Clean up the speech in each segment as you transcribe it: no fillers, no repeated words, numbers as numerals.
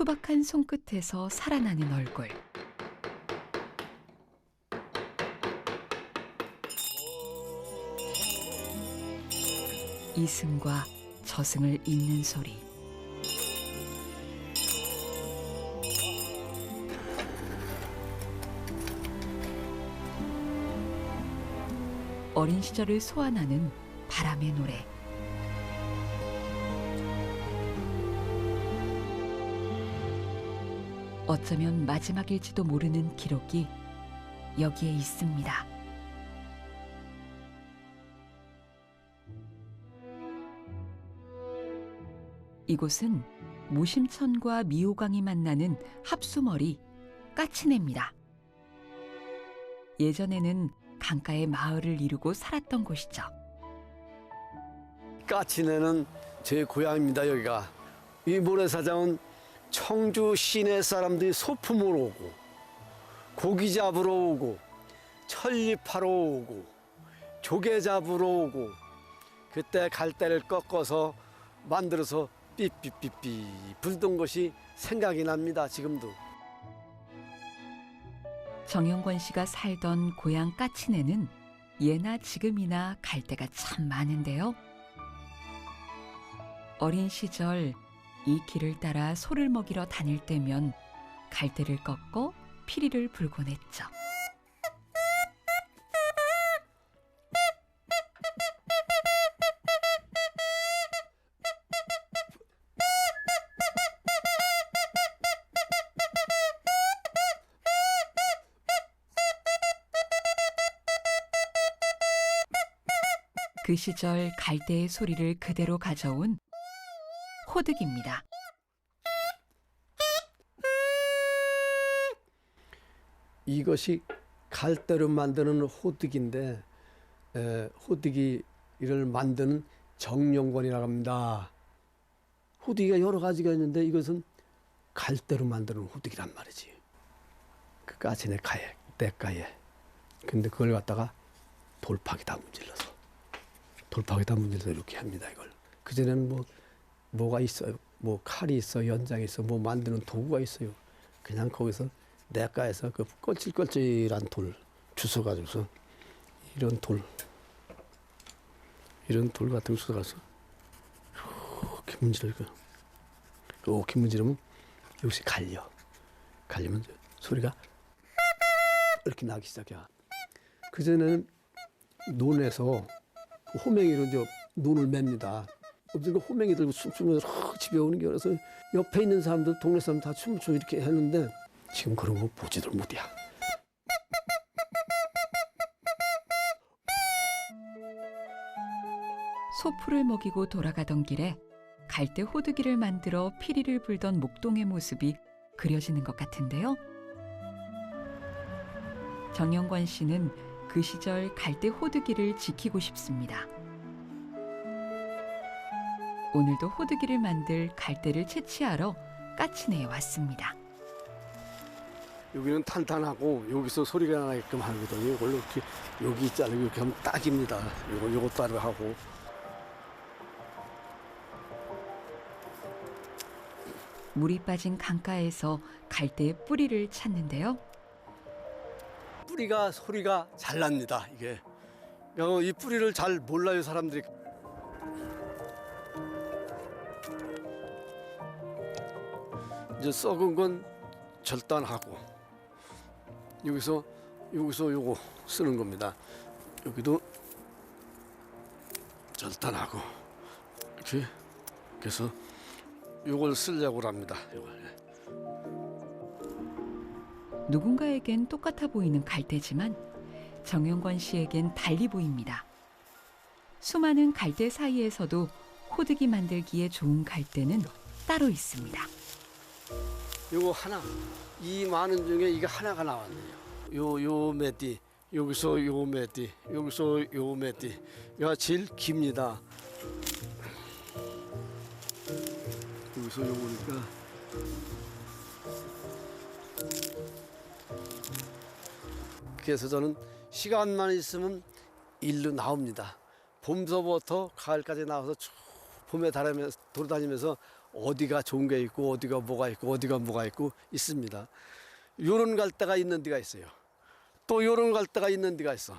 투박한 손끝에서 살아나는 얼굴. 이승과 저승을 잇는 소리. 어린 시절을 소환하는 바람의 노래. 어쩌면 마지막일지도 모르는 기록이 여기에 있습니다. 이곳은 무심천과 미호강이 만나는 합수머리 까치내입니다. 예전에는 강가에 마을을 이루고 살았던 곳이죠. 까치내는 제 고향입니다. 여기가. 이 모래사장은 청주 시내 사람들이 소품을 오고 고기 잡으러 오고 철립하러 오고 조개 잡으러 오고 그때 갈대를 꺾어서 만들어서 삐삐삐삐 불던 것이 생각이 납니다. 지금도. 정영권 씨가 살던 고향 까치내는 예나 지금이나 갈대가 참 많은데요. 어린 시절 이 길을 따라 소를 먹이러 다닐 때면 갈대를 꺾고 피리를 불곤 했죠. 그 시절 갈대의 소리를 그대로 가져온 호득입니다. 이것이 갈대로 만드는 호득인데 호득이를 만드는 정용권이라고 합니다. 호득이가 여러 가지가 있는데 이것은 갈대로 만드는 호득이란 말이지. 그 까치네 가에, 떼가에. 근데 그걸 갖다가 돌팍에다 문질러서 이렇게 합니다. 이걸. 그전에는 뭐가 있어요. 뭐 칼이 있어, 연장이 있어, 뭐 만드는 도구가 있어요. 그냥 거기서 냇가에서 그 거칠거칠한 돌 주워가지고서 이런 돌 같은 거 주워가서 이렇게 문지르면 여기서 갈리면 소리가 이렇게 나기 시작해. 그전에는 논에서 호맹이로 이제 논을 맵니다. 그 호맹이 들고 춤추면서 집에 오는 게 그래서 옆에 있는 사람들, 동네 사람 다 춤을 추고 이렇게 했는데 지금 그런 거 보지들 못이야. 소풀을 먹이고 돌아가던 길에 갈대 호두기를 만들어 피리를 불던 목동의 모습이 그려지는 것 같은데요. 정영권 씨는 그 시절 갈대 호두기를 지키고 싶습니다. 오늘도 호두기를 만들 갈대를 채취하러 까치내에 왔습니다. 여기는 탄탄하고 여기서 소리가 나게끔 하거든요. 이걸로 이렇게 여기 자르고 이렇게 하면 딱입니다. 요거 따로 하고. 물이 빠진 강가에서 갈대의 뿌리를 찾는데요. 뿌리가 소리가 잘 납니다. 이게. 이 뿌리를 잘 몰라요, 사람들이. 이제 썩은 건 절단하고 여기서 요거 쓰는 겁니다. 여기도 절단하고 이렇게 그래서 요걸 쓰려고 합니다. 요걸. 누군가에겐 똑같아 보이는 갈대지만 정영권 씨에겐 달리 보입니다. 수많은 갈대 사이에서도 호두기 만들기에 좋은 갈대는 따로 있습니다. 요거 하나, 이 많은 중에 이게 하나가 나왔네요. 요 매띠, 여기서 요 매띠, 여기서 요 매띠가 제일 깁니다. 여기서 요거니까 그래서 저는 시간만 있으면 일로 나옵니다. 봄서부터 가을까지 나와서 쭉 봄에 돌아다니면서 어디가 좋은 게 있고 어디가 뭐가 있고 어디가 뭐가 있고 있습니다. 요런 갈대가 있는 데가 있어요. 또 요런 갈대가 있는 데가 있어.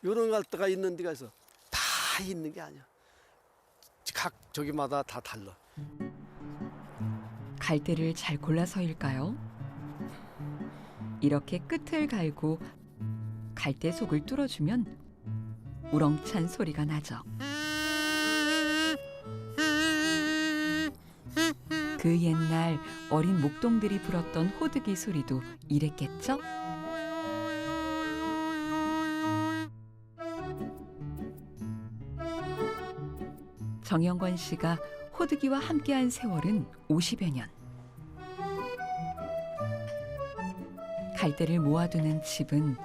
요런 갈대가 있는 데가 있어. 다 있는 게 아니야. 각 저기마다 다 달라. 갈대를 잘 골라서일까요? 이렇게 끝을 갈고 갈대 속을 뚫어주면 우렁찬 소리가 나죠. 그 옛날 어린 목동들이 불었던 호두기 소리도 이랬겠죠? 정영권 씨가 호두기와 함께한 세월은 50여 년. 갈대를 모아두는 집은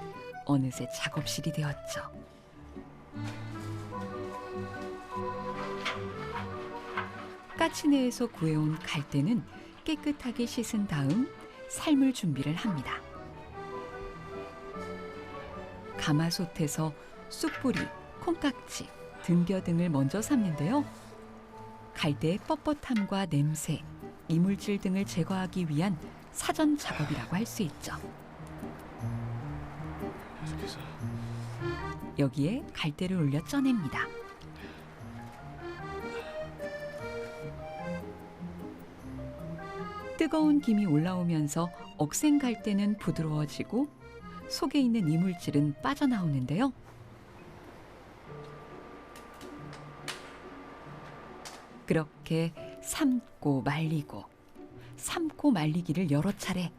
어느새 작업실이 되었죠. 까치내에서 구해온 갈대는 깨끗하게 씻은 다음 삶을 준비를 합니다. 가마솥에서 쑥뿌리, 콩깍지, 등겨 등을 먼저 삶는데요. 갈대의 뻣뻣함과 냄새, 이물질 등을 제거하기 위한 사전 작업이라고 할 수 있죠. 여기에 갈대를 올려 쪄냅니다. 뜨거운 김이 올라오면서 억센 갈대는 부드러워지고 속에 있는 이물질은 빠져나오는데요. 그렇게 삶고 말리고 삶고 말리기를 여러 차례.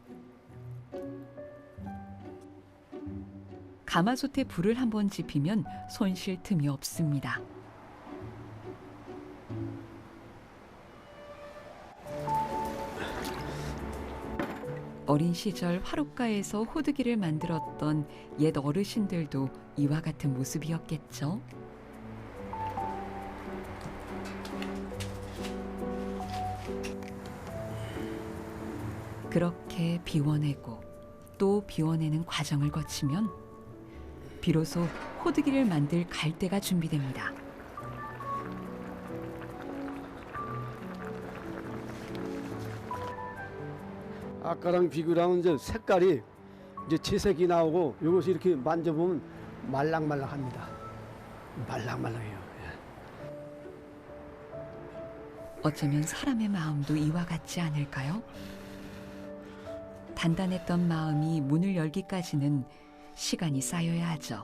가마솥에 불을 한번 지피면 손 쉴 틈이 없습니다. 어린 시절 화롯가에서 호두기를 만들었던 옛 어르신들도 이와 같은 모습이었겠죠. 그렇게 비워내고 또 비워내는 과정을 거치면 비로소 호두기를 만들 갈대가 준비됩니다. 아까랑 비교랑 이제 색깔이 이제 채색이 나오고 이것이 이렇게 만져보면 말랑말랑합니다. 말랑말랑해요. 어쩌면 사람의 마음도 이와 같지 않을까요? 단단했던 마음이 문을 열기까지는 시간이 쌓여야 하죠.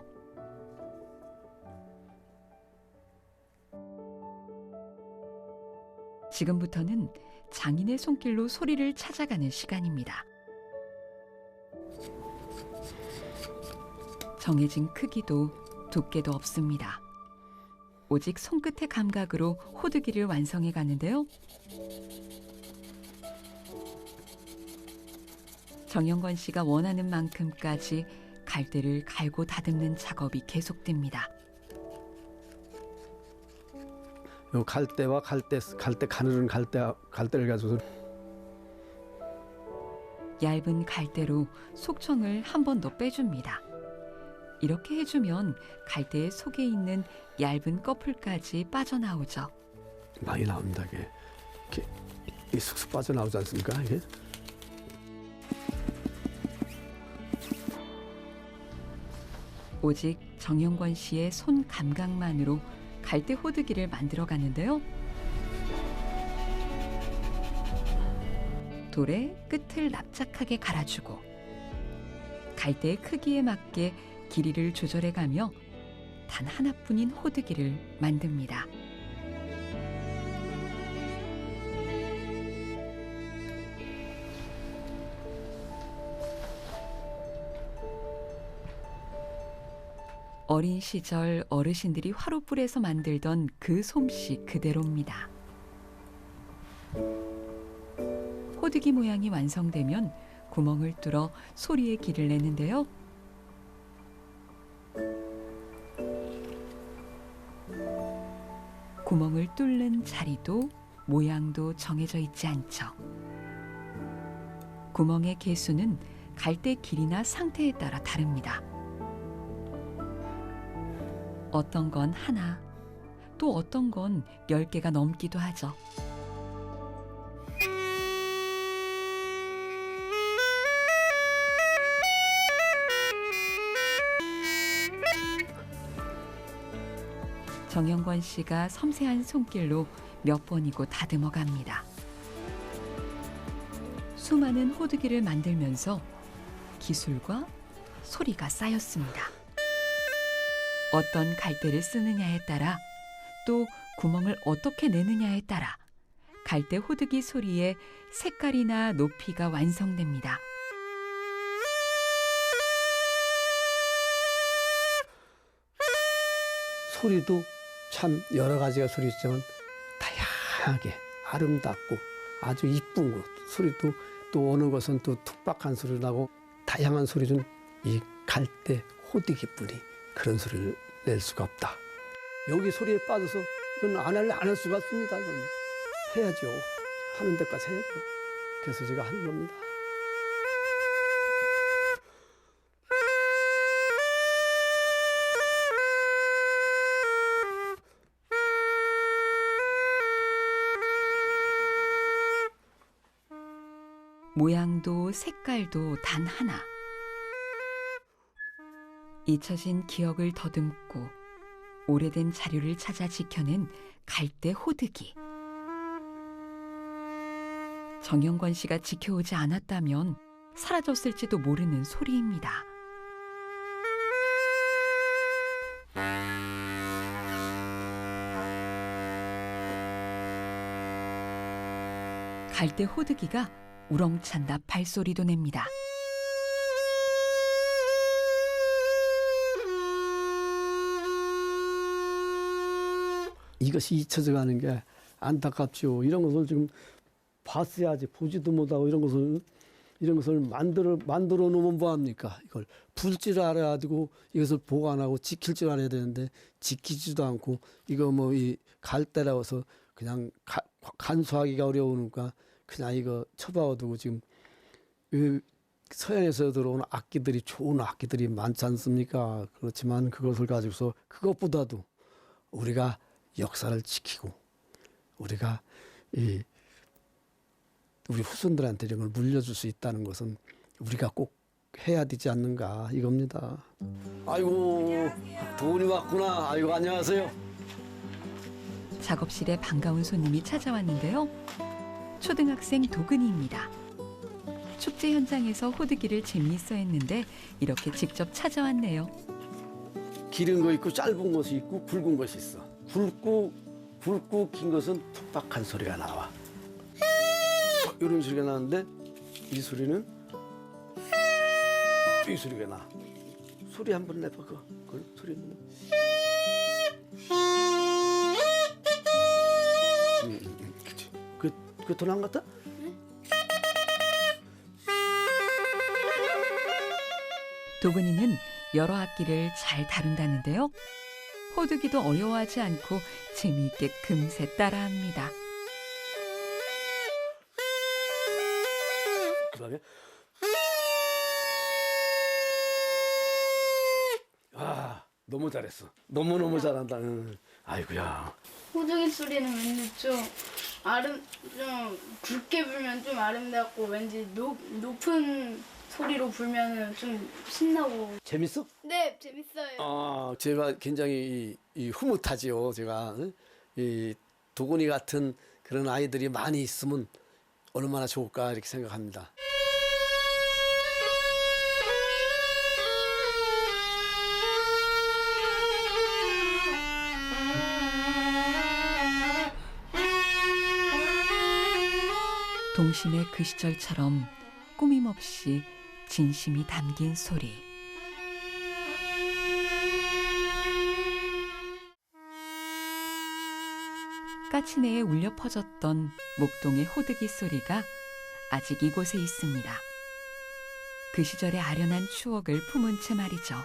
지금부터는 장인의 손길로 소리를 찾아가는 시간입니다. 정해진 크기도 두께도 없습니다. 오직 손끝의 감각으로 호두기를 완성해 가는데요. 정영권 씨가 원하는 만큼까지 갈대를 갈고 다듬는 작업이 계속됩니다. 요 갈대와 갈대 가느는 갈대를 가지고 얇은 갈대로 속청을 한 번 더 빼줍니다. 이렇게 해주면 갈대의 속에 있는 얇은 꺼풀까지 빠져나오죠. 많이 나옵니다. 이게 쑥쑥 빠져나오지 않습니까? 이게? 오직 정영권 씨의 손 감각만으로 갈대 호두기를 만들어 가는데요. 돌에 끝을 납작하게 갈아주고 갈대의 크기에 맞게 길이를 조절해 가며 단 하나뿐인 호두기를 만듭니다. 어린 시절 어르신들이 화롯불에서 만들던 그 솜씨 그대로입니다. 호두기 모양이 완성되면 구멍을 뚫어 소리에 길을 내는데요. 구멍을 뚫는 자리도 모양도 정해져 있지 않죠. 구멍의 개수는 갈대 길이나 상태에 따라 다릅니다. 어떤 건 하나, 또 어떤 건 10개가 넘기도 하죠. 정영권 씨가 섬세한 손길로 몇 번이고 다듬어 갑니다. 수많은 호두기를 만들면서 기술과 소리가 쌓였습니다. 어떤 갈대를 쓰느냐에 따라 또 구멍을 어떻게 내느냐에 따라 갈대 호두기 소리의 색깔이나 높이가 완성됩니다. 소리도 참 여러 가지가 소리 있지만 다양하게 아름답고 아주 이쁜 것 소리도 또 어느 것은 또 툭박한 소리를 나고 다양한 소리는 이 갈대 호두기뿐이 그런 소리를 낼 수가 없다. 여기 소리에 빠져서 이건 안 할 수가 없습니다. 이건 해야죠. 하는 데까지 해야죠. 그래서 제가 하는 겁니다. 모양도 색깔도 단 하나. 잊혀진 기억을 더듬고 오래된 자료를 찾아 지켜낸 갈대 호두기. 정영권 씨가 지켜오지 않았다면 사라졌을지도 모르는 소리입니다. 갈대 호두기가 우렁찬 나팔 소리도 냅니다. 이것이 잊혀져 가는 게 안타깝죠. 이런 것을 지금 봤어야지 보지도 못하고 이런 것을 만들어 놓으면 뭐합니까? 이걸 풀 줄 알아야 되고 이것을 보관하고 지킬 줄 알아야 되는데 지키지도 않고 이거 뭐 이 갈대라고 해서 그냥 간수하기가 어려우니까 그냥 이거 처박아두고 지금 서양에서 들어오는 악기들이 좋은 악기들이 많지 않습니까? 그렇지만 그것을 가지고서 그것보다도 우리가 역사를 지키고 우리가 우리 후손들한테 이런 걸 물려줄 수 있다는 것은 우리가 꼭 해야 되지 않는가 이겁니다. 아이고 돈이 왔구나. 아이고 안녕하세요. 작업실에 반가운 손님이 찾아왔는데요. 초등학생 도근이입니다. 축제 현장에서 호두기를 재미있어 했는데 이렇게 직접 찾아왔네요. 기른 거 있고 짧은 것이 있고 굵은 것이 있어. 굵고 긴 것은 툭박한 소리가 나와. 이런 소리가 나는데 이 소리는 이 소리가 나. 소리 한번 내봐 그 소리는. 그치. 그 도난 같다? 도근이는 여러 악기를 잘 다룬다는데요. 호두기도 어려워하지 않고 재미있게 금세 따라합니다. 그다음에 아 너무 잘했어. 너무 잘한다. 아이고야. 호두기 소리는 왠지 좀 굵게 불면 좀 아름답고 왠지 높은 소리로 불면은 좀 신나고. 재밌어? 네, 재밌어요. 아 제가 굉장히 흐뭇하지요. 제가 이 도곤이 같은 그런 아이들이 많이 있으면 얼마나 좋을까 이렇게 생각합니다. 동심의 그 시절처럼 꾸밈없이 진심이 담긴 소리. 까치내에 울려 퍼졌던 목동의 호두기 소리가 아직 이곳에 있습니다. 그 시절의 아련한 추억을 품은 채 말이죠.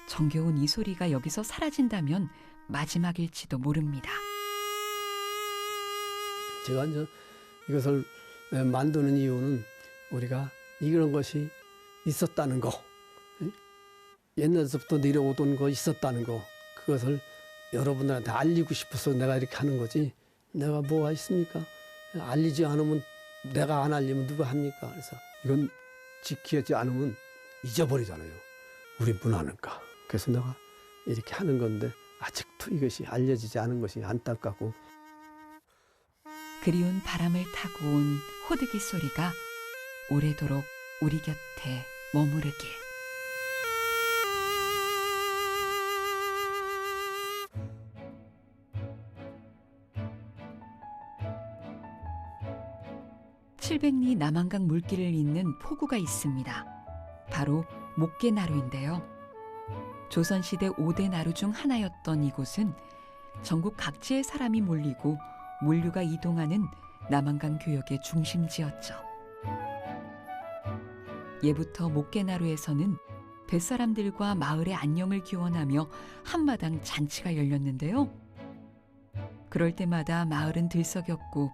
정겨운 이 소리가 여기서 사라진다면 마지막일지도 모릅니다. 제가 이제 이것을 만드는 이유는 우리가 이런 것이 있었다는 거, 옛날부터 내려오던 거 있었다는 거, 그것을 여러분들한테 알리고 싶어서 내가 이렇게 하는 거지. 내가 뭐가 있습니까? 알리지 않으면 내가 안 알리면 누가 합니까? 그래서 이건 지키지 않으면 잊어버리잖아요. 우리 문화니까. 그래서 내가 이렇게 하는 건데 아직도 이것이 알려지지 않은 것이 안타깝고 그리운 바람을 타고 온 호드기 소리가 오래도록 우리 곁에 머무르길. 칠백리 남한강 물길을 잇는 포구가 있습니다. 바로 목계나루인데요. 조선시대 5대 나루 중 하나였던 이곳은 전국 각지의 사람이 몰리고 물류가 이동하는 남한강 교역의 중심지였죠. 예부터 목계나루에서는 뱃사람들과 마을의 안녕을 기원하며 한마당 잔치가 열렸는데요. 그럴 때마다 마을은 들썩였고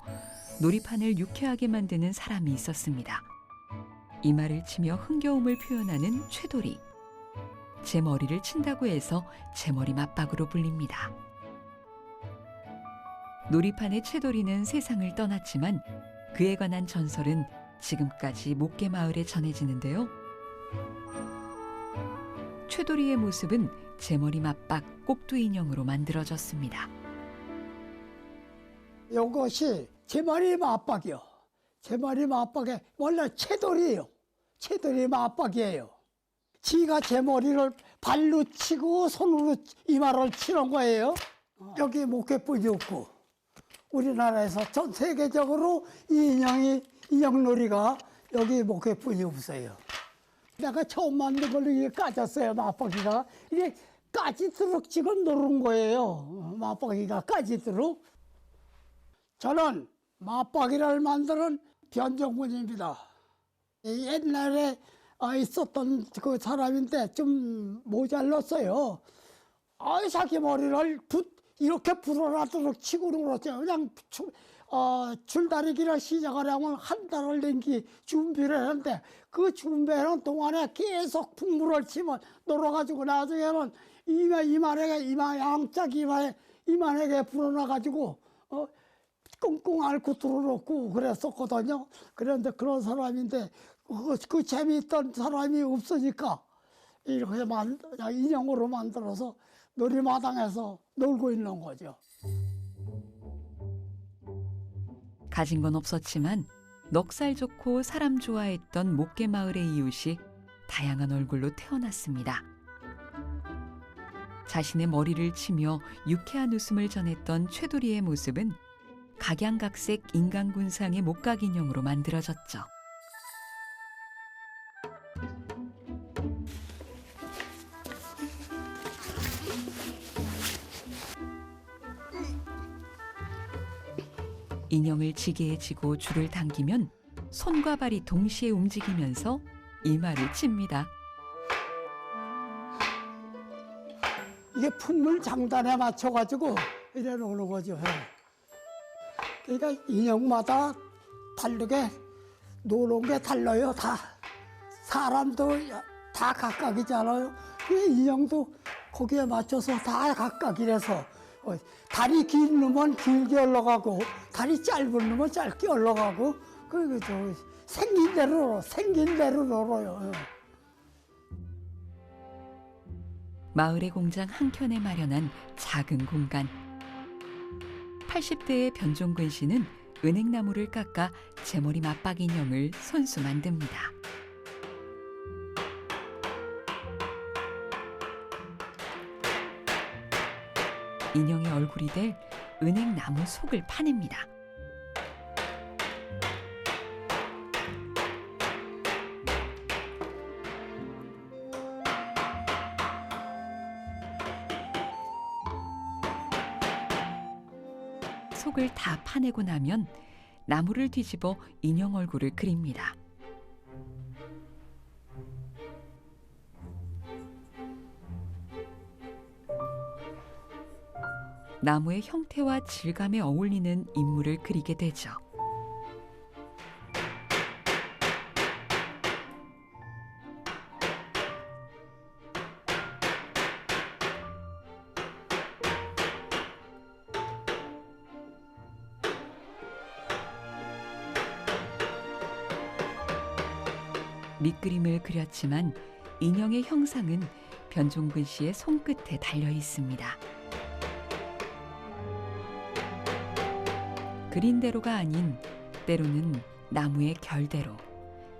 놀이판을 유쾌하게 만드는 사람이 있었습니다. 이마를 치며 흥겨움을 표현하는 최돌이. 제 머리를 친다고 해서 제머리 맞박으로 불립니다. 놀이판의 최돌이는 세상을 떠났지만 그에 관한 전설은 지금까지 목계마을에 전해지는데요. 최돌이의 모습은 제머리 맞박 꼭두 인형으로 만들어졌습니다. 이것이 제머리 맞박이요. 제머리 맞박에 원래 채돌이에요. 채돌이 맞박이에요. 지가 제머리를 발로 치고 손으로 이마를 치는 거예요. 여기 목회뿐이 없고 우리나라에서 전 세계적으로 이 인형놀이가 여기 목회뿐이 없어요. 내가 처음 만든 걸로 이게 까졌어요. 맞박이가 이게 까지도록 지금 노는 거예요. 맞박이가 까지도록. 저는 맞박이를 만드는 변종군입니다. 옛날에 있었던 그 사람인데 좀 모자랐어요. 자기 머리를 이렇게 불어나도록 치고 그러죠. 그냥 줄다리기를 시작을 하면 한 달을 넘기 준비를 하는데 그 준비하는 동안에 계속 풍물을 치면 놀아가지고 나중에는 이마 양짝 이마에게 불어나가지고 꽁꽁 앓고 들어놓고 그랬었거든요. 그런데 그런 사람인데 그 재미있던 사람이 없으니까 이렇게 인형으로 만들어서 놀이마당에서 놀고 있는 거죠. 가진 건 없었지만 넉살 좋고 사람 좋아했던 목계마을의 이웃이 다양한 얼굴로 태어났습니다. 자신의 머리를 치며 유쾌한 웃음을 전했던 최돌이의 모습은 각양각색 인간군상의 목각 인형으로 만들어졌죠. 인형을 지게에 지고 줄을 당기면 손과 발이 동시에 움직이면서 이마를 칩니다. 이게 풍물 장단에 맞춰가지고 이래 놓는 거죠. 그러니까 인형마다 다르게 노는 게 달라요. 다 사람도 다 각각이잖아요. 그 인형도 거기에 맞춰서 다 각각이라서 다리 긴 놈은 길게 올라가고 다리 짧은 놈은 짧게 올라가고 그 생긴 대로 놀아요. 마을의 공장 한켠에 마련한 작은 공간. 80대의 변종근 씨는 은행나무를 깎아 제머리 맞박 인형을 손수 만듭니다. 인형의 얼굴이 될 은행나무 속을 파냅니다. 속을 다 파내고 나면 나무를 뒤집어 인형 얼굴을 그립니다. 나무의 형태와 질감에 어울리는 인물을 그리게 되죠. 밑그림을 그렸지만 인형의 형상은 변종근 씨의 손끝에 달려 있습니다. 그린 대로가 아닌 때로는 나무의 결대로,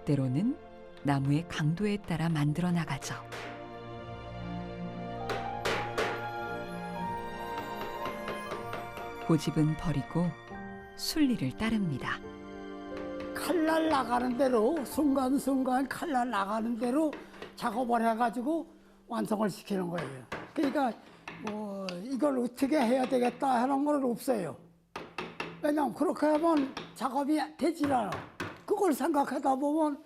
때로는 나무의 강도에 따라 만들어 나가죠. 고집은 버리고 순리를 따릅니다. 칼날 나가는 대로 순간순간 칼날 나가는 대로 작업을 해가지고 완성을 시키는 거예요. 그러니까 뭐 이걸 어떻게 해야 되겠다 하는 건 없어요. 왜냐면 그렇게 하면 작업이 되질 않아. 그걸 생각하다 보면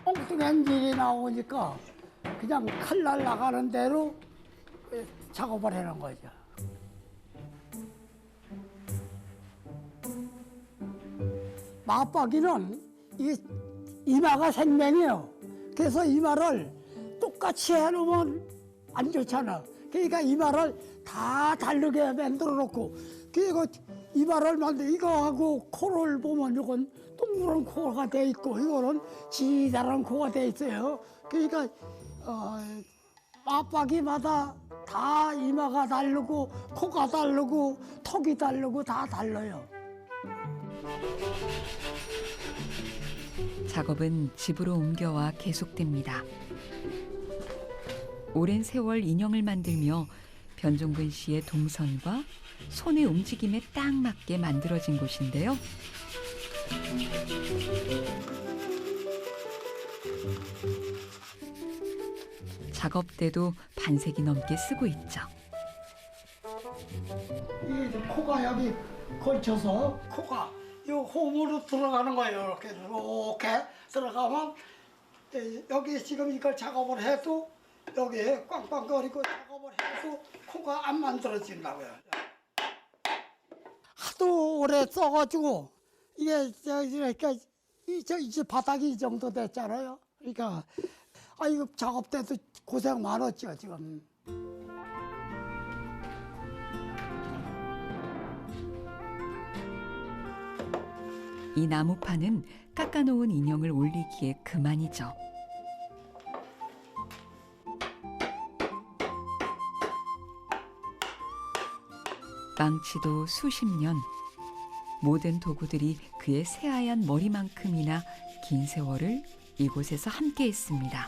엉뚱한 일이 나오니까 그냥 칼날 나가는 대로 작업을 하는 거죠. 맞박이는 이 이마가 생명이에요. 그래서 이마를 똑같이 해놓으면 안 좋잖아. 그러니까 이마를 다 다르게 만들어 놓고, 그리고 이마를 이거하고 코를 보면 이건 동그란 코가 돼 있고 이거는 지다란 코가 돼 있어요. 그러니까 맞박이마다 다 이마가 다르고 코가 다르고 턱이 다르고 다 달라요. 작업은 집으로 옮겨와 계속됩니다. 오랜 세월 인형을 만들며 변종근 씨의 동선과 손의 움직임에 딱 맞게 만들어진 곳인데요. 작업 때도 반세기 넘게 쓰고 있죠. 이 코가 여기 걸쳐서 코가 이 홈으로 들어가는 거예요. 이렇게 들어가면 여기 지금 이걸 작업을 해도 여기에 꽝꽝거리고 작업을 해도 코가 안 만들어진다고요. 하도 오래 써가지고 이게 그러니까 이제 바닥이 이 정도 됐잖아요. 그러니까 이거 작업 때도 고생 많았죠 지금. 이 나무판은 깎아놓은 인형을 올리기에 그만이죠. 망치도 수십 년, 모든 도구들이 그의 새하얀 머리만큼이나 긴 세월을 이곳에서 함께했습니다.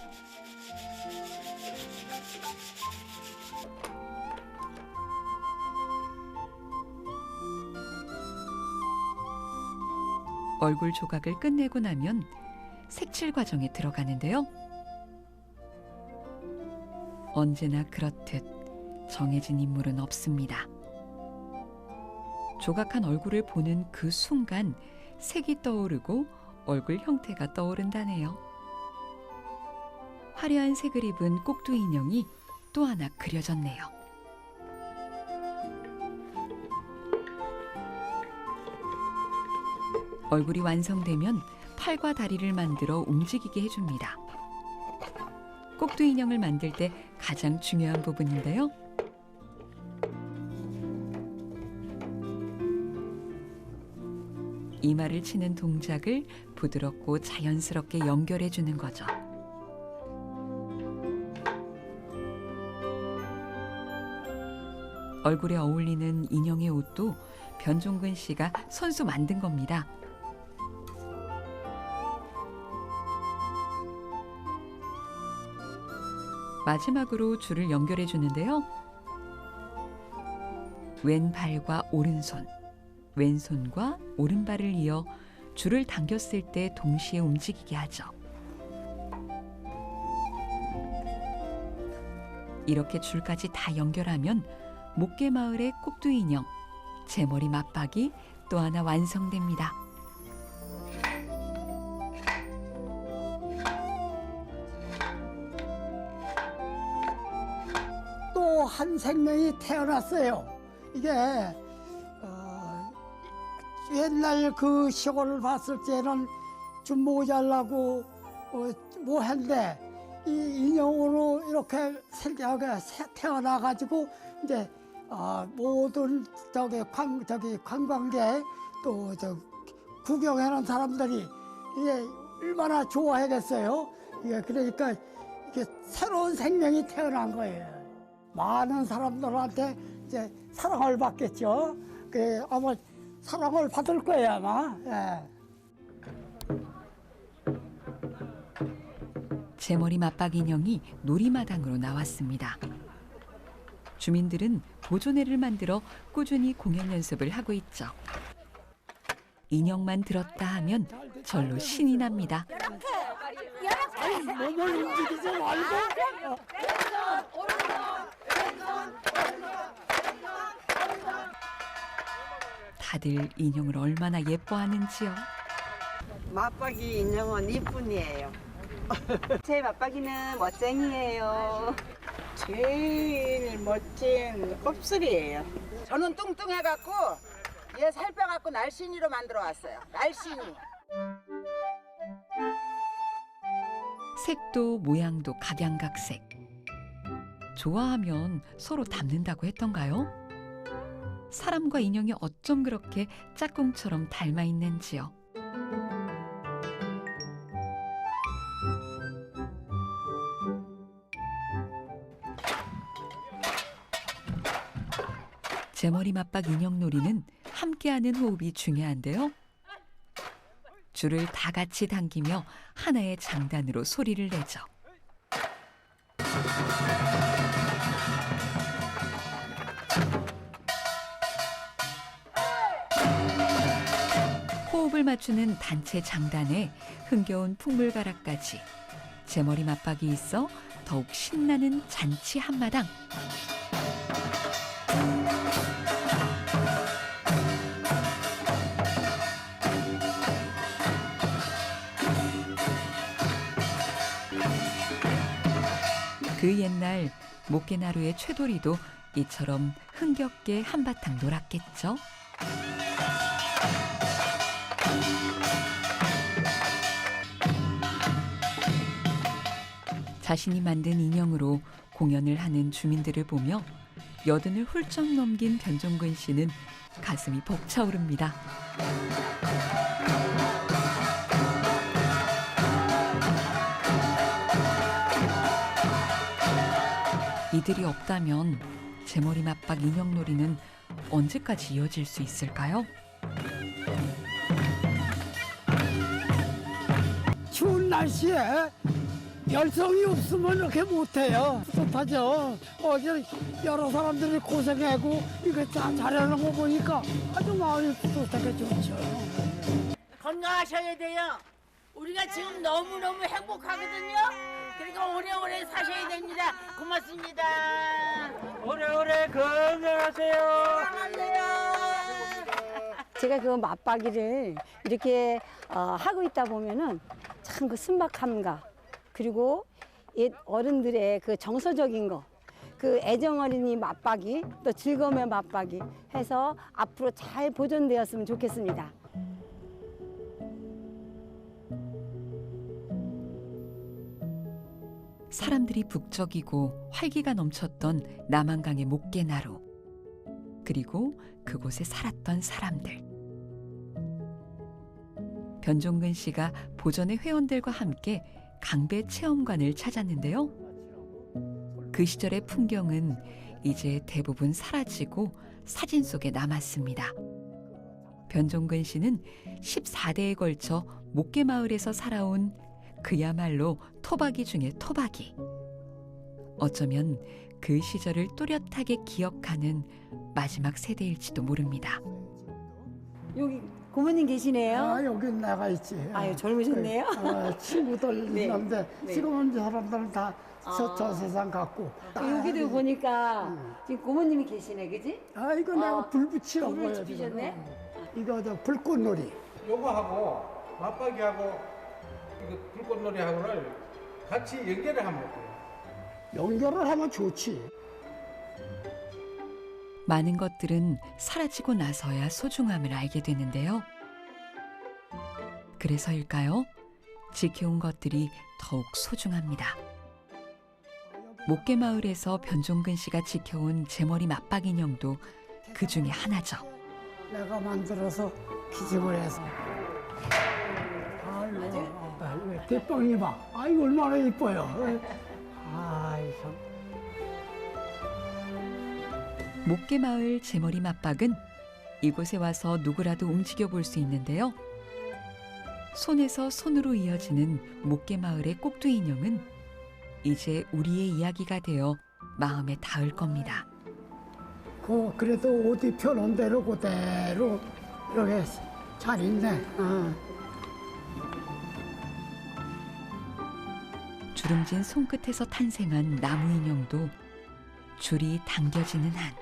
얼굴 조각을 끝내고 나면 색칠 과정에 들어가는데요. 언제나 그렇듯 정해진 인물은 없습니다. 조각한 얼굴을 보는 그 순간 색이 떠오르고 얼굴 형태가 떠오른다네요. 화려한 색을 입은 꼭두 인형이 또 하나 그려졌네요. 얼굴이 완성되면 팔과 다리를 만들어 움직이게 해줍니다. 꼭두 인형을 만들 때 가장 중요한 부분인데요. 이마를 치는 동작을 부드럽고 자연스럽게 연결해 주는 거죠. 얼굴에 어울리는 인형의 옷도 변종근 씨가 손수 만든 겁니다. 마지막으로 줄을 연결해 주는데요. 왼발과 오른손, 왼손과 오른발을 이어 줄을 당겼을 때 동시에 움직이게 하죠. 이렇게 줄까지 다 연결하면 목계마을의 꼭두 인형, 제머리 맞박이 또 하나 완성됩니다. 또 한 생명이 태어났어요. 이게 옛날 그 시골을 봤을 때는 좀 모자라고 뭐 했는데 이 인형으로 이렇게 생겨게 태어나가지고 이제 모든 관광객 또 구경하는 사람들이 이게 얼마나 좋아하겠어요. 이게 그러니까 이게 새로운 생명이 태어난 거예요. 많은 사람들한테 이제 사랑을 받겠죠. 그 아마 사랑을 받을 거예요 아마. 예. 제머리 맞박 인형이 놀이마당으로 나왔습니다. 주민들은 보존회를 만들어 꾸준히 공연 연습을 하고 있죠. 인형만 들었다 하면 절로 신이 납니다. 몸을 움직이지 말고. 다들 인형을 얼마나 예뻐하는지요. 맞박이 인형은 이쁜이에요. 제 맞박이는 멋쟁이에요. 제일 멋진 곱슬이에요. 저는 뚱뚱해갖고 얘 살 빼갖고 날씬이로 만들어 왔어요. 날씬이. 색도 모양도 각양각색. 좋아하면 서로 닮는다고 했던가요? 사람과 인형이 어쩜 그렇게 짝꿍처럼 닮아 있는지요. 제머리 맞박 인형놀이는 함께하는 호흡이 중요한데요. 줄을 다 같이 당기며 하나의 장단으로 소리를 내죠. 호흡을 맞추는 단체 장단에 흥겨운 풍물가락까지 제머리 맞박이 있어 더욱 신나는 잔치 한마당. 그 옛날 목깨나루의 최돌이도 이처럼 흥겹게 한바탕 놀았겠죠. 자신이 만든 인형으로 공연을 하는 주민들을 보며 여든을 훌쩍 넘긴 변종근 씨는 가슴이 벅차오릅니다. 이들이 없다면 제머리 맞박 인형놀이는 언제까지 이어질 수 있을까요? 추운 날씨에 열성이 없으면 이렇게 못해요. 뿌듯하죠. 어제 여러 사람들이 고생하고 이거 잘하는 거 보니까 아주 마음이 뿌듯하게 좋죠. 건강하셔야 돼요. 우리가 지금 너무너무 행복하거든요. 그러니까 오래오래 사셔야 됩니다. 고맙습니다. 오래오래 건강하세요. 제가 그 맞박이를 이렇게 하고 있다 보면은 참 그 순박함과 그리고 옛 어른들의 그 정서적인 거, 그 애정 어린이 맞박이 또 즐거움의 맞박이 해서 앞으로 잘 보존되었으면 좋겠습니다. 사람들이 북적이고 활기가 넘쳤던 남한강의 목깨나루. 그리고 그곳에 살았던 사람들. 변종근 씨가 보전의 회원들과 함께 강배 체험관을 찾았는데요. 그 시절의 풍경은 이제 대부분 사라지고 사진 속에 남았습니다. 변종근 씨는 14대에 걸쳐 목깨마을에서 살아온 그야말로 토박이 중의 토박이. 어쩌면 그 시절을 또렷하게 기억하는 마지막 세대일지도 모릅니다. 여기 고모님 계시네요. 아, 여기 나가 있지. 아유, 젊으셨네요. 친구들 네. 있는데 네. 지금은 이제 사람들은 다 저 세상 갔고. 여기도 보니까 지금 고모님이 계시네, 그지? 아, 이거 내가 불 붙이러 불을 거예요, 지금. 지피셨네? 이거 저 불꽃놀이. 요거하고 맞박이하고 이거 불꽃놀이하고를 같이 연결을 하면 어때요? 연결을 하면 좋지. 많은 것들은 사라지고 나서야 소중함을 알게 되는데요. 그래서일까요? 지켜온 것들이 더욱 소중합니다. 목깨마을에서 변종근 씨가 지켜온 제머리 맞박 인형도 그 중에 하나죠. 내가 만들어서 기증을 해서. 아이고, 대빵이 봐. 아이고, 얼마나 이뻐요. 아이, 참. 목깨마을 제머리 맞박은 이곳에 와서 누구라도 움직여 볼 수 있는데요. 손에서 손으로 이어지는 목계마을의 꼭두 인형은 이제 우리의 이야기가 되어 마음에 닿을 겁니다. 그래도 옷 입혀놓은 대로 그대로 이렇게 잘 있네. 주름진 손끝에서 탄생한 나무 인형도 줄이 당겨지는 한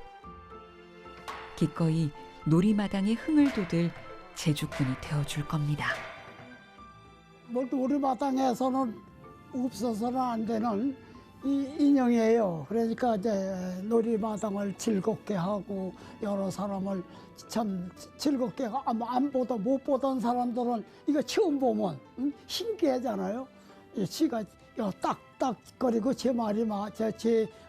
기꺼이 놀이마당의 흥을 돋을 제주꾼이 되어줄 겁니다. 뭐 놀이마당에서는 없어서는 안 되는 이 인형이에요. 그러니까 이제 놀이마당을 즐겁게 하고 여러 사람을 참 즐겁게 안 보던 못 보던 사람들은 이거 처음 보면 신기하잖아요. 지가 딱딱거리고 제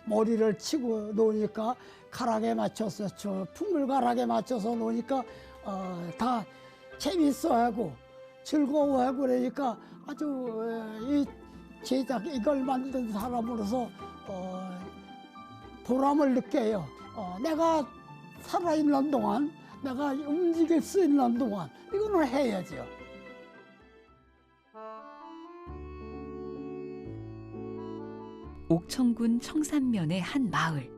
머리를 치고 노니까 가락에 맞춰서 풍물가락에 맞춰서 노니까 다 재밌어하고 즐거워하고 그러니까 아주 이 제작 이걸 만든 사람으로서 보람을 느껴요. 내가 살아있는 동안, 내가 움직일 수 있는 동안 이거는 해야죠. 옥천군 청산면의 한 마을.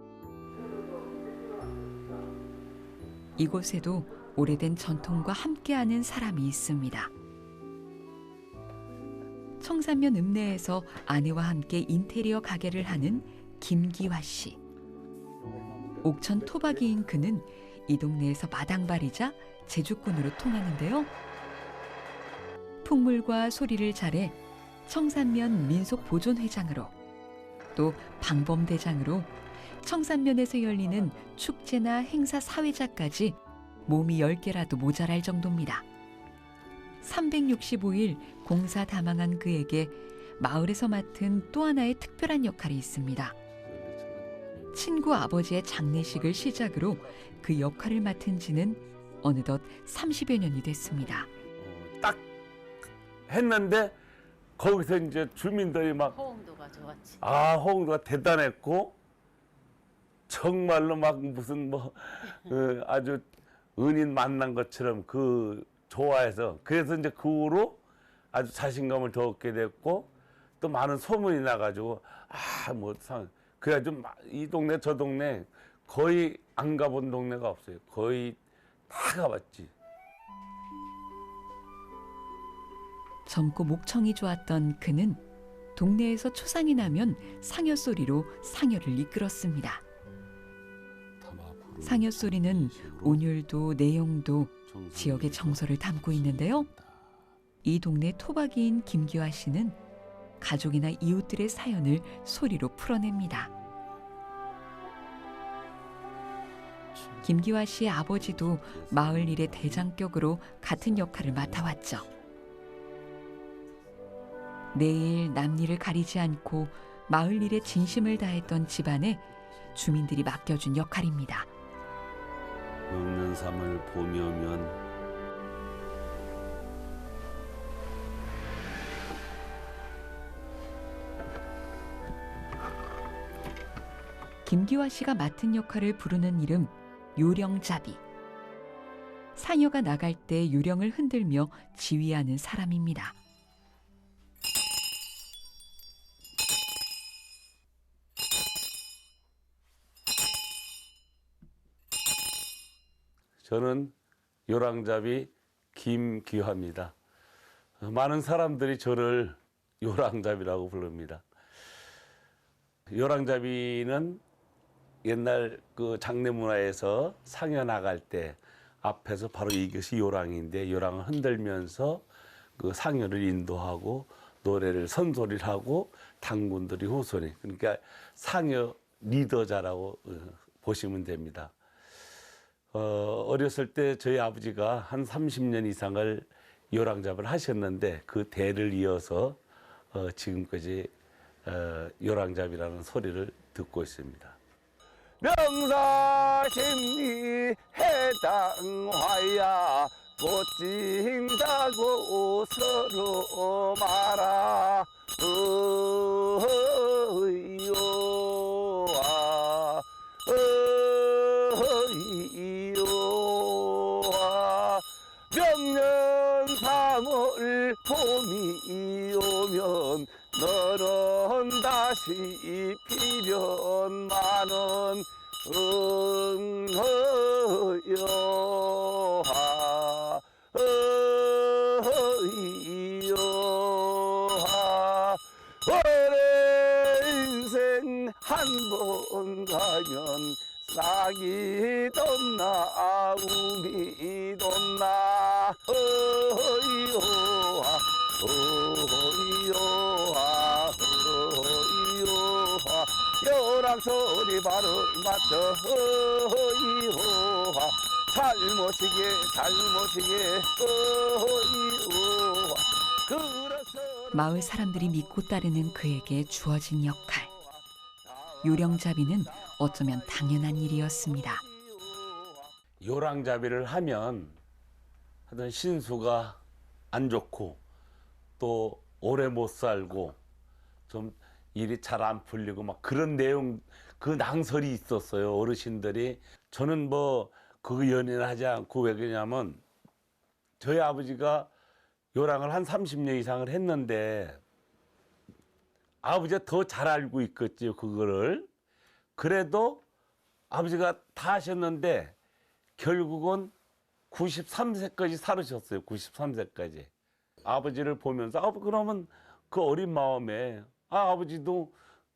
이곳에도 오래된 전통과 함께하는 사람이 있습니다. 청산면 읍내에서 아내와 함께 인테리어 가게를 하는 김기화 씨. 옥천 토박이인 그는 이 동네에서 마당발이자 제주꾼으로 통하는데요. 풍물과 소리를 잘해 청산면 민속보존회장으로 또 방범대장으로 청산면에서 열리는 축제나 행사 사회자까지 몸이 10개라도 모자랄 정도입니다. 365일 공사 다망한 그에게 마을에서 맡은 또 하나의 특별한 역할이 있습니다. 친구 아버지의 장례식을 시작으로 그 역할을 맡은 지는 어느덧 30여 년이 됐습니다. 딱 했는데 거기서 이제 주민들이 막 호응도가 좋았지. 호응도가 대단했고 정말로 막 무슨 아주 은인 만난 것처럼 좋아해서 그래서 이제 그 후로 아주 자신감을 더 얻게 됐고 또 많은 소문이 나가지고 그래가지고 이 동네 저 동네 거의 안 가본 동네가 없어요. 거의 다 가봤지. 젊고 목청이 좋았던 그는 동네에서 초상이 나면 상여 소리로 상여를 이끌었습니다. 상여 소리는 운율도 내용도 지역의 정서를 담고 있는데요. 이 동네 토박이인 김기화 씨는 가족이나 이웃들의 사연을 소리로 풀어냅니다. 김기화 씨의 아버지도 마을 일의 대장격으로 같은 역할을 맡아왔죠. 내일 남일을 가리지 않고 마을 일에 진심을 다했던 집안에 주민들이 맡겨준 역할입니다. 먹는 삶을 보며면 김기화 씨가 맡은 역할을 부르는 이름 요령잡이. 상여가 나갈 때 요령을 흔들며 지휘하는 사람입니다. 저는 요랑잡이 김기화입니다. 많은 사람들이 저를 요랑잡이라고 부릅니다. 요랑잡이는 옛날 그 장례 문화에서 상여 나갈 때 앞에서 바로 이것이 요랑인데 요랑을 흔들면서 그 상여를 인도하고 노래를 선소리를 하고 당군들이 후손이 그러니까 상여 리더자라고 보시면 됩니다. 어렸을 때 저희 아버지가 한 30년 이상을 요랑잡이를 하셨는데 그 대를 이어서 지금까지 요랑잡이라는 소리를 듣고 있습니다. 명사심리 해당화야 꽃진다고 서로 말아 어이요아 어이요 것이 필연 많은 응허여하 어이여하 오래 인생 한 번 가면 싹이 돋나 우미 돋나 어이여하 어이여하 어이여하 열왕소리 발을 맞춰 어이여하 잘못이게 어이여하 마을 사람들이 믿고 따르는 그에게 주어진 역할. 요령잡이는 어쩌면 당연한 일이었습니다. 요랑잡이를 하면 하여튼 신수가 안 좋고 또 오래 못 살고 좀 일이 잘 안 풀리고 막 그런 내용 그 낭설이 있었어요. 어르신들이. 저는 뭐 그 연연을 하지 않고 왜 그러냐면 저희 아버지가 요랑을 한 30년 이상을 했는데 아버지가 더 잘 알고 있겠지요, 그거를. 그래도 아버지가 다 하셨는데 결국은 93세까지 살으셨어요. 93세까지. 아버지를 보면서 그러면 그 어린 마음에 아버지도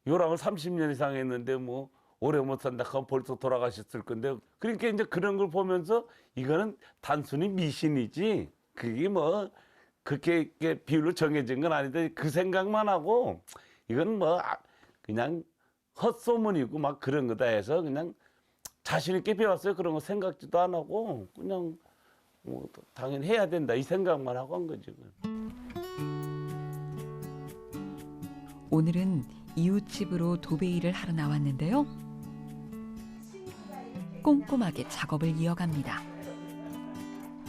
요랑을 30년 이상 했는데 뭐 오래 못 산다 하면 벌써 돌아가셨을 건데 그러니까 이제 그런 걸 보면서 이거는 단순히 미신이지 그게 뭐 그렇게 비율로 정해진 건 아닌데 그 생각만 하고 이건 뭐 그냥 헛소문이고 막 그런 거다 해서 그냥 자신 있게 배웠어요. 그런 거 생각지도 안 하고 그냥 뭐 당연히 해야 된다 이 생각만 하고 한 거지. 오늘은 이웃집으로 도배일을 하러 나왔는데요. 꼼꼼하게 작업을 이어갑니다.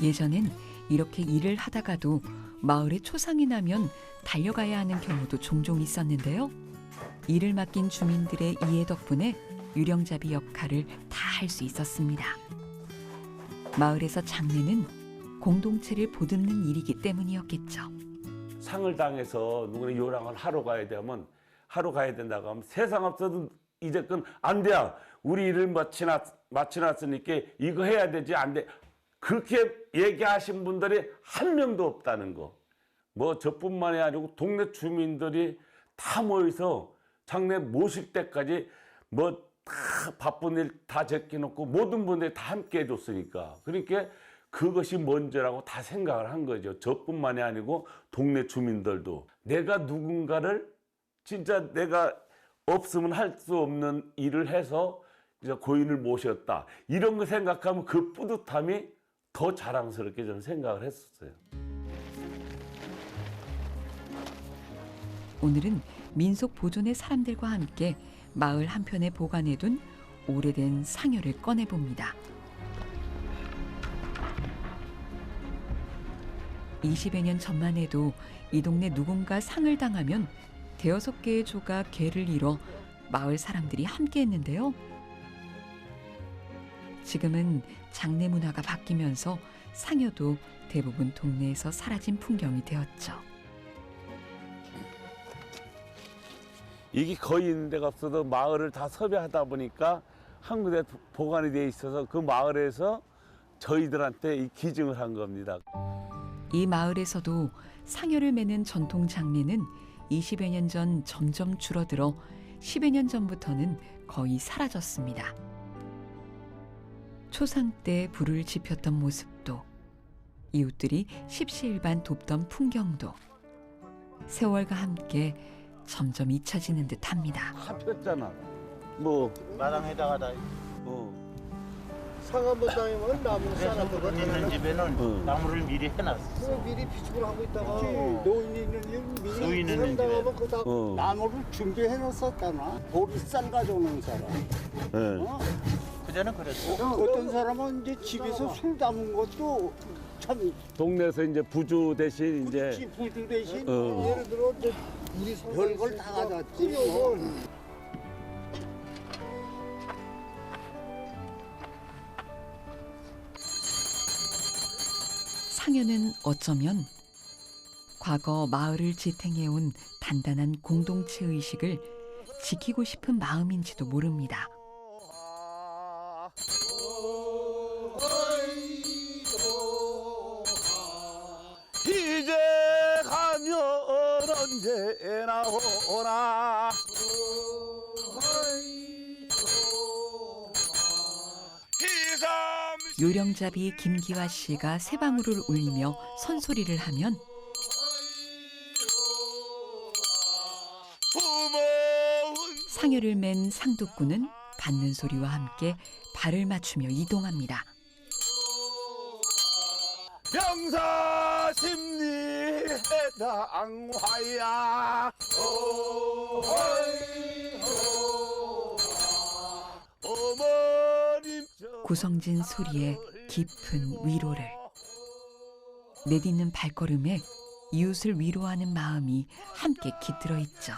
예전엔 이렇게 일을 하다가도 마을에 초상이 나면 달려가야 하는 경우도 종종 있었는데요. 일을 맡긴 주민들의 이해 덕분에 유령잡이 역할을 다 할 수 있었습니다. 마을에서 장례는 공동체를 보듬는 일이기 때문이었겠죠. 상을 당해서 누구나 요랑을 하러 가야 되면 하러 가야 된다고 하면 세상 없어도 이제건 안 돼요. 우리 일을 마치놨으니까 이거 해야 되지 안 돼. 그렇게 얘기하신 분들이 한 명도 없다는 거. 뭐 저뿐만이 아니고 동네 주민들이 다 모여서 장례 모실 때까지 뭐 다 바쁜 일 다 제껴놓고 모든 분들이 다 함께 해줬으니까. 그러니까 그것이 먼저라고 다 생각을 한 거죠. 저뿐만이 아니고 동네 주민들도. 내가 누군가를 진짜 내가 없으면 할 수 없는 일을 해서 이제 고인을 모셨다. 이런 거 생각하면 그 뿌듯함이 더 자랑스럽게 저는 생각을 했었어요. 오늘은 민속 보존의 사람들과 함께 마을 한편에 보관해둔 오래된 상여를 꺼내봅니다. 20여 년 전만 해도 이 동네 누군가 상을 당하면 대여섯 개의 조가 궤를 이뤄 마을 사람들이 함께 했는데요. 지금은 장례 문화가 바뀌면서 상여도 대부분 동네에서 사라진 풍경이 되었죠. 이게 거의 있는 데가 없어도 마을을 다 섭외하다 보니까 한 군데 보관이 돼 있어서 그 마을에서 저희들한테 이 기증을 한 겁니다. 이 마을에서도 상여를 매는 전통 장례는 20여 년 전 점점 줄어들어 10여 년 전부터는 거의 사라졌습니다. 초상 때 불을 지폈던 모습도, 이웃들이 십시일반 돕던 풍경도 세월과 함께 점점 잊혀지는 듯합니다. 다 폈잖아. 뭐 마당에다가 다. 상 한번 당하면 나무를 쌓아놓고 있는 집에는 나무를 미리 해놨어. 미리 비축을 하고 있다가 노인 있는 집에 나무를 준비해놨었잖아. 보리쌀 가져오는 사람. 그전에 그랬어. 어떤 사람은 이제 집에서 술 담은 것도 참. 동네에서 이제 부주 대신 이제 부주 대신 예를 들어 이제 별걸 다 가져왔지. 상여는 어쩌면 과거 마을을 지탱해온 단단한 공동체 의식을 지키고 싶은 마음인지도 모릅니다. 이제 가면 언제나 오나 요령잡이 김기화 씨가 새방울을 울리며 선소리를 하면 상여를 맨 상도꾼은 받는 소리와 함께 발을 맞추며 이동합니다. 명사심리해당화야 구성진 소리에 깊은 위로를, 내딛는 발걸음에 이웃을 위로하는 마음이 함께 깃들어 있죠.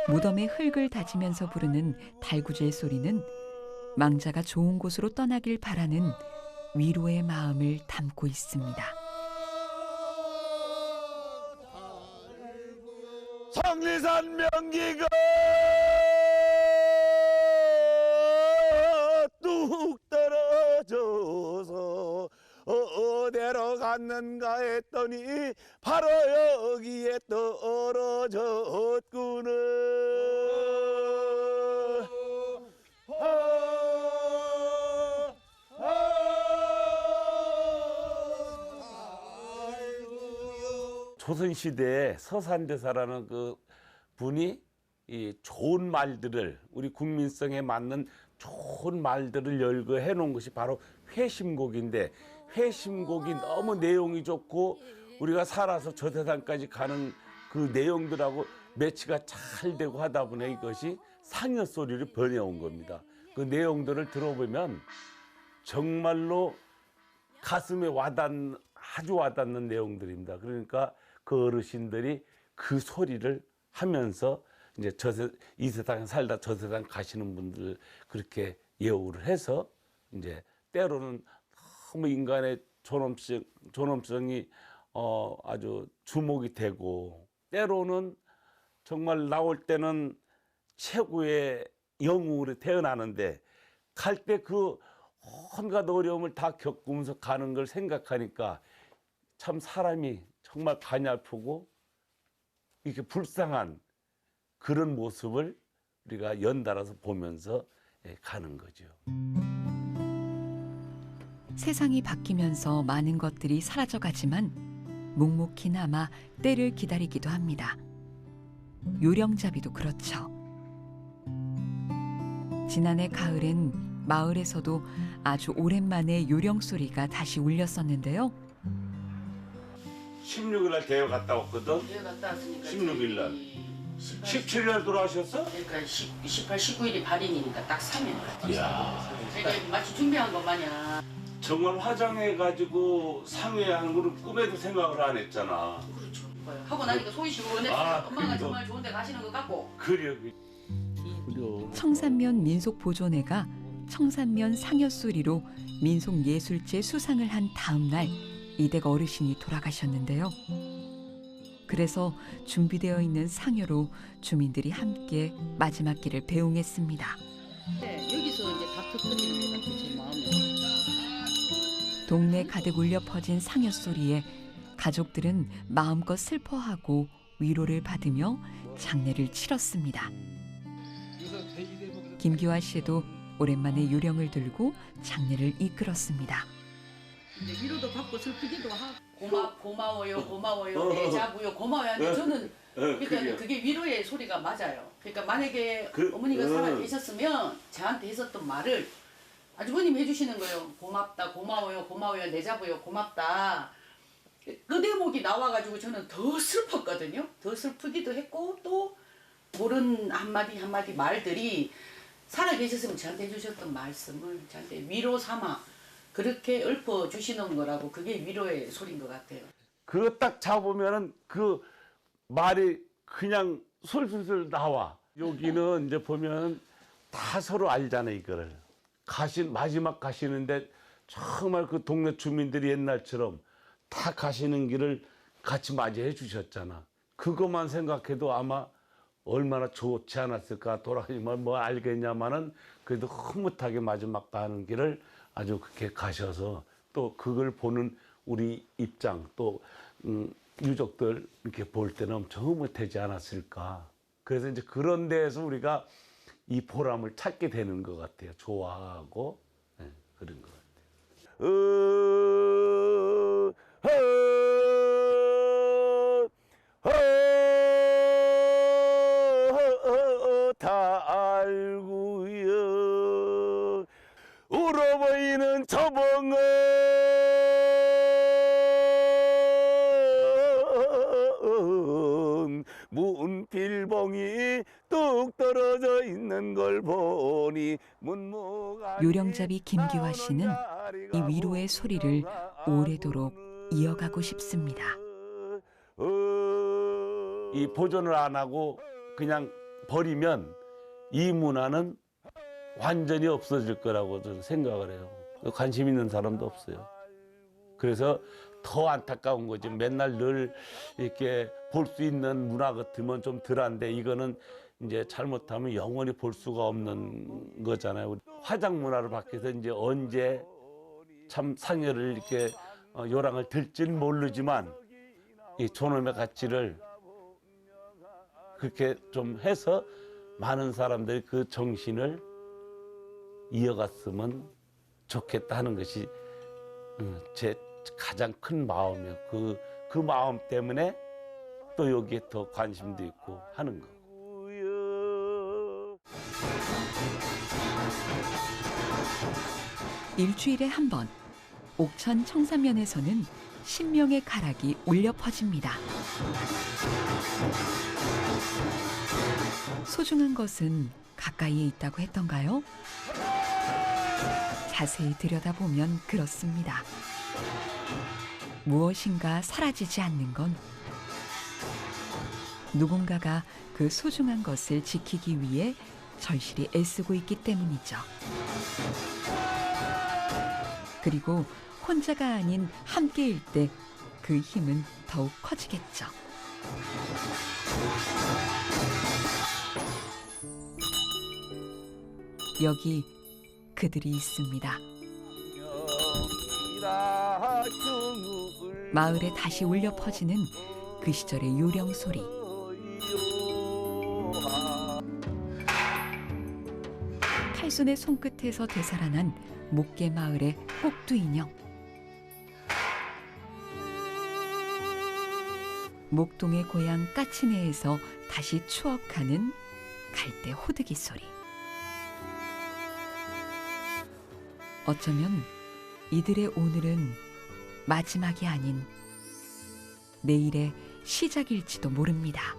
무덤에 흙을 다지면서 부르는 달구질 소리는 망자가 좋은 곳으로 떠나길 바라는 위로의 마음을 담고 있습니다. 성리산 명기가 뚝 떨어져서 어디로 갔는가 했더니 바로 여기에 떨어졌구나. 조선시대에 서산대사라는 그 분이 이 좋은 말들을, 우리 국민성에 맞는 좋은 말들을 열거해 놓은 것이 바로 회심곡인데, 회심곡이 너무 내용이 좋고 우리가 살아서 저 세상까지 가는 그 내용들하고 매치가 잘 되고 하다 보니 이것이 상여소리로 변해온 겁니다. 그 내용들을 들어보면 정말로 가슴에 아주 와닿는 내용들입니다. 그러니까 그 어르신들이 그 소리를 하면서 이제 이 세상에 살다 저 세상 가시는 분들 그렇게 예우를 해서 이제 때로는 너무 인간의 존엄성이 아주 주목이 되고, 때로는 정말 나올 때는 최고의 영웅으로 태어나는데 갈 때 그 온갖 어려움을 다 겪으면서 가는 걸 생각하니까 참 사람이 정말 가냘프고 이렇게 불쌍한 그런 모습을 우리가 연달아서 보면서 가는 거죠. 세상이 바뀌면서 많은 것들이 사라져가지만 묵묵히 남아 때를 기다리기도 합니다. 요령잡이도 그렇죠. 지난해 가을엔 마을에서도 아주 오랜만에 요령 소리가 다시 울렸었는데요. 16일 날 대회 갔다 왔거든. 대회 갔다 왔으니까 16일 날. 17일 날 돌아가셨어? 그러니까 18, 19일이 발인이니까 딱 3일 갔다. 이야. 되게 마치 준비한 것 마냥. 정말 화장해가지고 상회하는 거를 꿈에도 생각을 안 했잖아. 그렇죠. 하고 나니까 속이 시원했어요. 엄마가 그래도. 정말 좋은 데 가시는 것 같고. 그래. 청산면 민속보존회가 청산면 상여소리로 민속예술제 수상을 한 다음 날 이댁 어르신이 돌아가셨는데요. 그래서 준비되어 있는 상여로 주민들이 함께 마지막 길을 배웅했습니다. 네, 여기서 이제 다 터뜨리는 것 같아요, 제 마음에. 동네 가득 울려 퍼진 상여소리에 가족들은 마음껏 슬퍼하고 위로를 받으며 장례를 치렀습니다. 김기화 씨도 오랜만에 요령을 들고 장례를 이끌었습니다. 위로도 받고 슬프기도 하고. 고마워요, 내자부요, 고마워요. 근데 저는 그러니까 그게 위로의 소리가 맞아요. 그러니까 만약에 어머니가 살아 계셨으면 저한테 했었던 말을 아주버님이 해주시는 거예요. 고맙다, 고마워요, 내자부요, 고맙다. 그 대목이 나와가지고 저는 더 슬펐거든요. 더 슬프기도 했고 또 모른 한마디 말들이 살아계셨으면 저한테 해주셨던 말씀을 저한테 위로 삼아 그렇게 읊어주시는 거라고, 그게 위로의 소리인 것 같아요. 그거 딱 잡으면은 그 말이 그냥 솔솔솔 나와. 여기는 이제 보면 다 서로 알잖아요, 이거를. 마지막 가시는데 정말 그 동네 주민들이 옛날처럼 다 가시는 길을 같이 맞이해 주셨잖아. 그것만 생각해도 아마 얼마나 좋지 않았을까. 돌아가시면 뭐 알겠냐마는 그래도 흐뭇하게 마지막 가는 길을 아주 그렇게 가셔서 또 그걸 보는 우리 입장 또 유족들 이렇게 볼 때는 엄청 흐뭇하지 않았을까. 그래서 이제 그런 데에서 우리가 이 보람을 찾게 되는 것 같아요. 좋아하고 그런 것 같아요. 다 알고요. 울어보이는 저벙은 문필봉이 뚝 떨어져 있는 걸 보니 요령잡이 김기화 씨는 이 위로의 소리를 오래도록 이어가고 싶습니다. 이 보존을 안 하고 그냥 버리면 이 문화는 완전히 없어질 거라고 저는 생각을 해요. 관심 있는 사람도 없어요. 그래서 더 안타까운 거지. 맨날 늘 이렇게 볼 수 있는 문화 같으면 좀 덜한데 이거는 이제 잘못하면 영원히 볼 수가 없는 거잖아요. 화장 문화를 밖에서 이제 언제 참 상여를 이렇게 요랑을 들지는 모르지만 이 존엄의 가치를 그렇게 좀 해서 많은 사람들이 그 정신을 이어갔으면 좋겠다 하는 것이 제 가장 큰 마음이에요. 그 마음 때문에 또 여기에 더 관심도 있고 하는 거. 일주일에 한 번 옥천 청산면에서는 신명의 가락이 울려 퍼집니다. 소중한 것은 가까이에 있다고 했던가요? 자세히 들여다보면 그렇습니다. 무엇인가 사라지지 않는 건 누군가가 그 소중한 것을 지키기 위해 절실히 애쓰고 있기 때문이죠. 그리고 혼자가 아닌 함께일 때 그 힘은 더욱 커지겠죠. 여기 그들이 있습니다. 마을에 다시 울려 퍼지는 그 시절의 요령 소리. 탈손의 손끝에서 되살아난 목계 마을의 꼭두 인형. 목동의 고향 까치내에서 다시 추억하는 갈대 호드기 소리. 어쩌면 이들의 오늘은 마지막이 아닌 내일의 시작일지도 모릅니다.